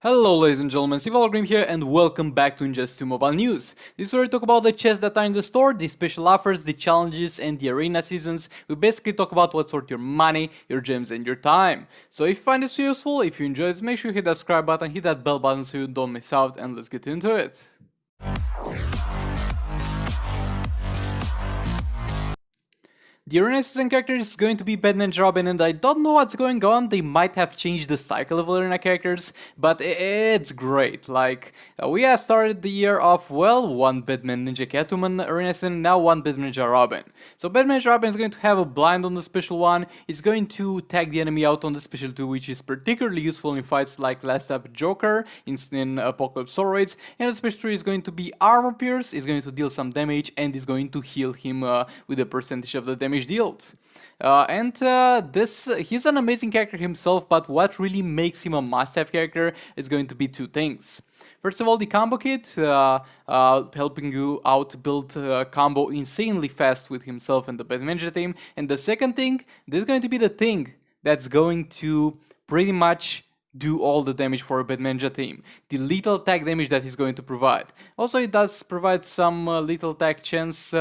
Hello ladies and gentlemen, vBlackWolf here and welcome back to Just 2 Mobile News. This is where we talk about the chests that are in the store, the special offers, the challenges and the arena seasons. We basically talk about what's worth your money, your gems and your time. So if you find this useful, if you enjoy this, make sure you hit that subscribe button, hit that bell button so you don't miss out, and let's get into it. The arena season character is going to be Batman Robin, and I don't know what's going on. They might have changed the cycle of arena characters, but it's great. We have started the year off, well, one Batman Ninja Catwoman arena season, now one Batman Ninja Robin. So Batman Ninja Robin is going to have a blind on the special one, he's going to tag the enemy out on the special 2, which is particularly useful in fights like last up Joker, in Apocalypse Sword, and the special 3 is going to be Armor Pierce, is going to deal some damage, and is going to heal him with a percentage of the damage dealt. He's an amazing character himself, but what really makes him a must-have character is going to be two things. First of all, the combo kit, helping you out build combo insanely fast with himself and the Batman Ninja team. And the second thing, this is going to be the thing that's going to pretty much do all the damage for a Batman Ninja team. The lethal attack damage that he's going to provide. Also, it does provide some lethal attack chance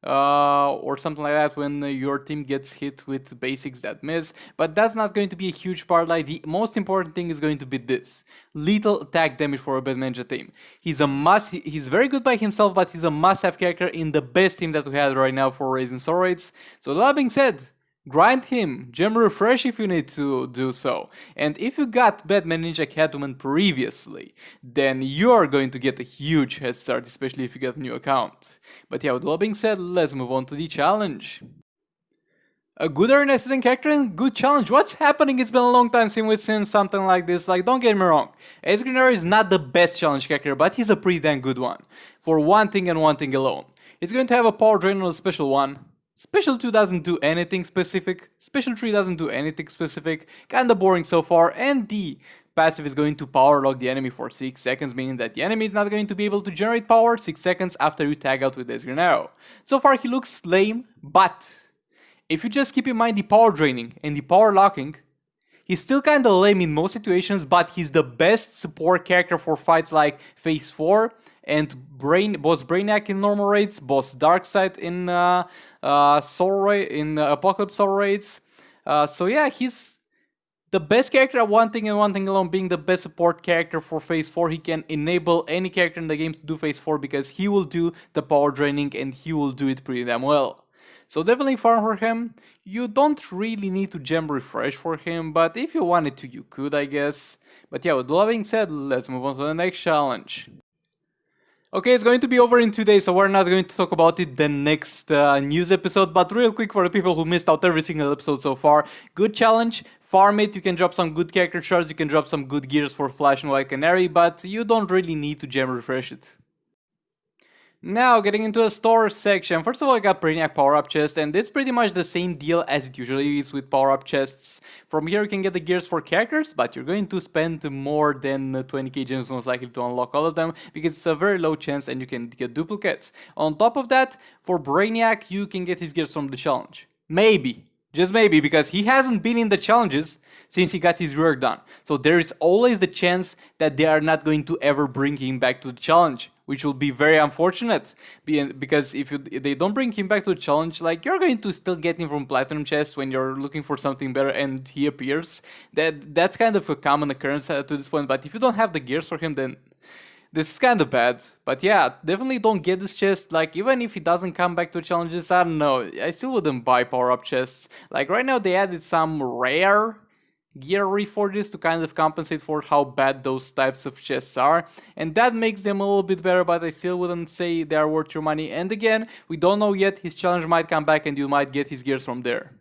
or something like that when your team gets hit with basics that miss, but that's not going to be a huge part. Like, the most important thing is going to be this lethal attack damage for a Batman Ninja team. He's very good by himself, but he's a must-have character in the best team that we have right now for raising sword rates. So that being said, grind him, gem refresh if you need to do so. And if you got Batman Ninja Catwoman previously, then you're going to get a huge head start, especially if you get a new account. But yeah, with that being said, let's move on to the challenge. A good arena season character and good challenge. What's happening? It's been a long time since we've seen something like this. Like, don't get me wrong, Ace Greener is not the best challenge character, but he's a pretty damn good one. For one thing and one thing alone. He's going to have a power drain on a special 1. Special 2 doesn't do anything specific, Special 3 doesn't do anything specific, kinda boring so far, and the passive is going to power lock the enemy for 6 seconds, meaning that the enemy is not going to be able to generate power 6 seconds after you tag out with this green arrow. So far he looks lame, but if you just keep in mind the power draining and the power locking, he's still kinda lame in most situations, but he's the best support character for fights like Phase 4, and boss Brainiac in normal raids, boss Darkseid in Apocalypse Soul raids. So yeah, he's the best character at one thing and one thing alone, being the best support character for Phase 4. He can enable any character in the game to do Phase 4 because he will do the power draining and he will do it pretty damn well. So definitely farm for him. You don't really need to gem refresh for him, but if you wanted to, you could, I guess. But yeah, with that being said, let's move on to the next challenge. Okay, it's going to be over in 2 days, so we're not going to talk about it the next news episode, but real quick for the people who missed out every single episode so far, good challenge, farm it, you can drop some good character shards, you can drop some good gears for Flash and White Canary, but you don't really need to gem refresh it. Now, getting into the store section, first of all I got Brainiac power-up chest, and it's pretty much the same deal as it usually is with power-up chests. From here you can get the gears for characters, but you're going to spend more than 20k gems most likely to unlock all of them, because it's a very low chance and you can get duplicates. On top of that, for Brainiac you can get his gears from the challenge. Maybe. Just maybe, because he hasn't been in the challenges since he got his rework done. So there is always the chance that they are not going to ever bring him back to the challenge, which will be very unfortunate. Because if they don't bring him back to the challenge, like, you're going to still get him from Platinum Chest when you're looking for something better and he appears. That's kind of a common occurrence to this point, but if you don't have the gears for him, then this is kind of bad. But yeah, definitely don't get this chest. Like, even if he doesn't come back to challenges, I don't know, I still wouldn't buy power-up chests. Like, right now they added some rare gear reforges to kind of compensate for how bad those types of chests are, and that makes them a little bit better, but I still wouldn't say they are worth your money. And again, we don't know yet, his challenge might come back and you might get his gears from there.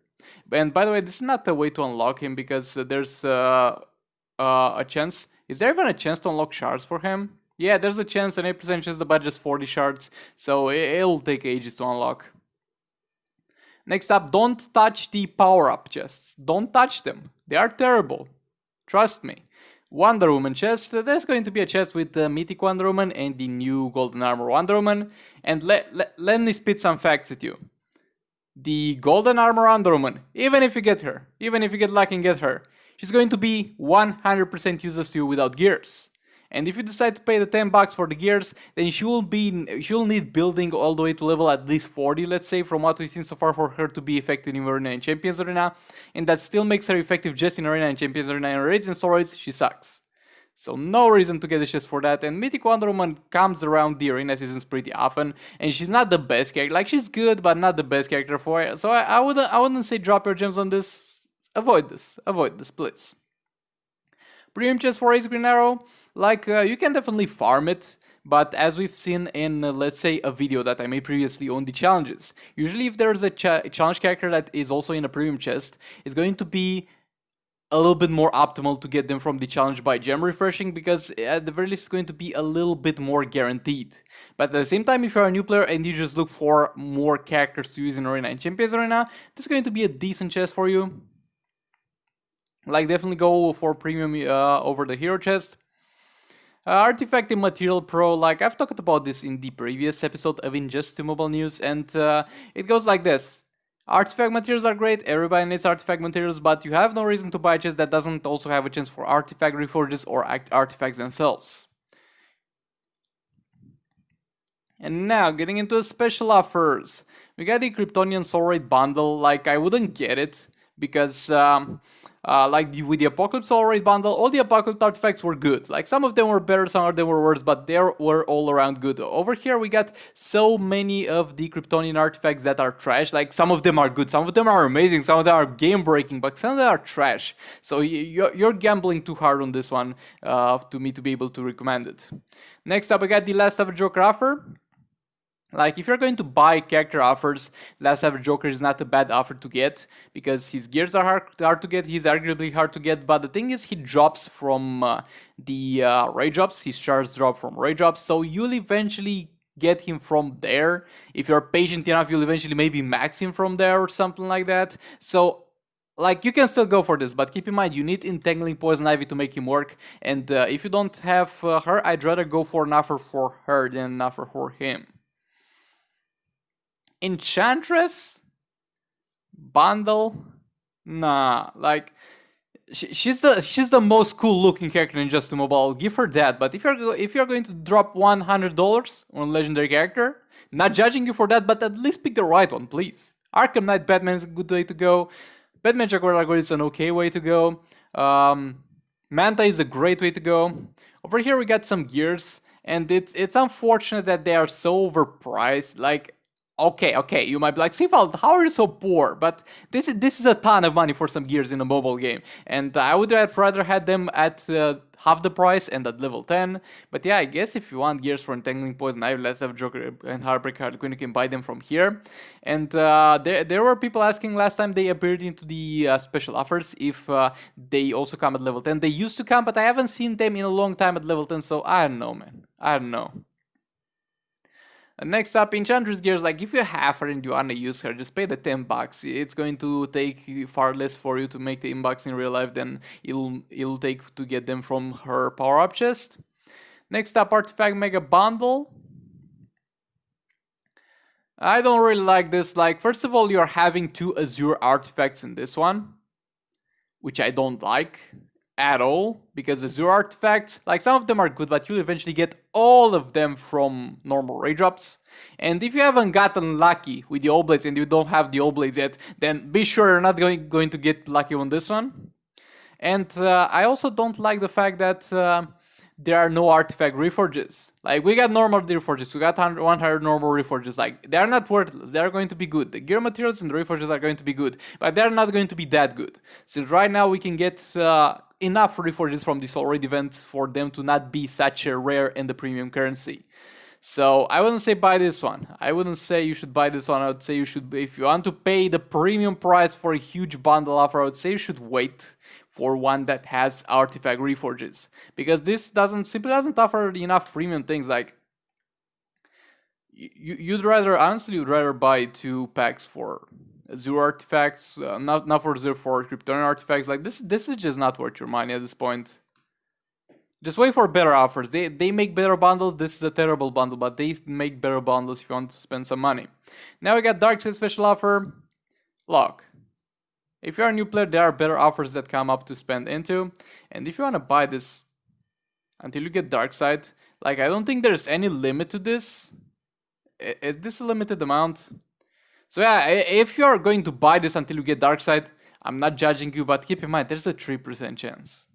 And by the way, this is not the way to unlock him, because there's a chance. Is there even a chance to unlock shards for him? Yeah, there's a chance, an 8% chance, but just 40 shards, so it'll take ages to unlock. Next up, don't touch the power-up chests. Don't touch them. They are terrible. Trust me. Wonder Woman chest. There's going to be a chest with Mythic Wonder Woman and the new Golden Armor Wonder Woman. And let me spit some facts at you. The Golden Armor Wonder Woman, even if you get her, even if you get lucky and get her, she's going to be 100% useless to you without gears. And if you decide to pay the $10 for the gears, then she will need building all the way to level at least 40, let's say, from what we've seen so far, for her to be effective in Arena and Champions Arena. And that still makes her effective just in Arena and Champions Arena. In Raids and Steroids, she sucks. So no reason to get the chest for that. And Mythic Wonder Woman comes around the arena seasons pretty often, and she's not the best character. Like, she's good, but not the best character for it. So I wouldn't say drop your gems on this. Avoid this, please. Premium chest for Ace Green Arrow, like, you can definitely farm it, but as we've seen in, let's say, a video that I made previously on the challenges, usually if there's a challenge character that is also in a premium chest, it's going to be a little bit more optimal to get them from the challenge by gem refreshing, because at the very least it's going to be a little bit more guaranteed. But at the same time, if you're a new player and you just look for more characters to use in Arena and Champions Arena, this is going to be a decent chest for you. Like, definitely go for premium over the hero chest. Artifact and Material Pro, like, I've talked about this in the previous episode of Injustice Mobile News, and it goes like this. Artifact materials are great, everybody needs artifact materials, but you have no reason to buy a chest that doesn't also have a chance for artifact reforges or artifacts themselves. And now, getting into the special offers. We got the Kryptonian Soul Raid bundle. Like, I wouldn't get it, because with the Apocalypse Soul Raid bundle, all the Apocalypse artifacts were good. Like, some of them were better, some of them were worse, but they were all around good. Over here we got so many of the Kryptonian artifacts that are trash. Like, some of them are good, some of them are amazing, some of them are game breaking, but some of them are trash. So you're gambling too hard on this one to me to be able to recommend it. Next up, we got the Last Ever Joker offer. Like, if you're going to buy character offers, Last Ever Joker is not a bad offer to get, because his gears are hard to get, he's arguably hard to get, but the thing is, he drops from the raid drops, his shards drop from raid drops, so you'll eventually get him from there. If you're patient enough, you'll eventually maybe max him from there or something like that. So, like, you can still go for this, but keep in mind, you need Entangling Poison Ivy to make him work, and if you don't have her, I'd rather go for an offer for her than an offer for him. Enchantress bundle, nah, like, she's the most cool looking character in Just Mobile. I'll give her that. But if you're going to drop $100 on a legendary character, not judging you for that, but at least pick the right one, please. Arkham Knight Batman is a good way to go. Batman Jaguar Lagoon is an okay way to go. Manta is a great way to go. Over here we got some gears, and it's unfortunate that they are so overpriced. Like, okay, you might be like, Seafold, how are you so poor? But this is a ton of money for some gears in a mobile game. And I would have rather had them at half the price and at level 10. But yeah, I guess if you want gears for Entangling Poison Ivy, Let's Have Joker and Heartbreak Harlequin, you can buy them from here. And there were people asking last time they appeared into the special offers if they also come at level 10. They used to come, but I haven't seen them in a long time at level 10, so I don't know, man. I don't know. Next up, Enchantress gears. Like, if you have her and you wanna use her, just pay the $10. It's going to take far less for you to make the inbox in real life than it'll take to get them from her power-up chest. Next up, Artifact Mega Bundle. I don't really like this. Like, first of all, you're having 2 Azure artifacts in this one, which I don't like at all, because Azure artifacts, like, some of them are good, but you'll eventually get all of them from normal raid drops. And if you haven't gotten lucky with the All-Blades and you don't have the All-Blades yet, then be sure you're not going to get lucky on this one. And I also don't like the fact that there are no artifact reforges. Like, we got normal reforges, we got 100 normal reforges. Like, they are not worthless, they are going to be good. The gear materials and the reforges are going to be good, but they're not going to be that good. Since right now we can get enough reforges from this already events for them to not be such a rare in the premium currency. So I wouldn't say buy this one. I wouldn't say you should buy this one. I would say you should, if you want to pay the premium price for a huge bundle offer, I would say you should wait for one that has artifact reforges, because this simply doesn't offer enough premium things. Like, you'd rather buy 2 packs for Azure artifacts, not for Azure, for Kryptonian artifacts. Like, this is just not worth your money at this point. Just wait for better offers. They make better bundles. This is a terrible bundle, but they make better bundles if you want to spend some money. Now we got Darkseid special offer. Look, If you're a new player, there are better offers that come up to spend into. And if you want to buy this until you get Dark Side, like, I don't think there's any limit to this. Is this a limited amount? So yeah, if you're going to buy this until you get Dark Side, I'm not judging you, but keep in mind, there's a 3% chance.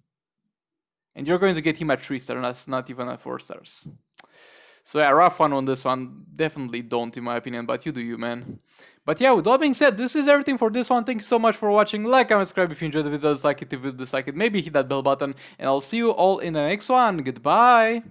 And you're going to get him at 3 stars, that's not even at 4 stars. So yeah, rough one on this one. Definitely don't, in my opinion, but you do you, man. But yeah, with all being said, this is everything for this one. Thank you so much for watching. Like, comment, subscribe if you enjoyed the video. Dislike it if you dislike it. Maybe hit that bell button. And I'll see you all in the next one. Goodbye.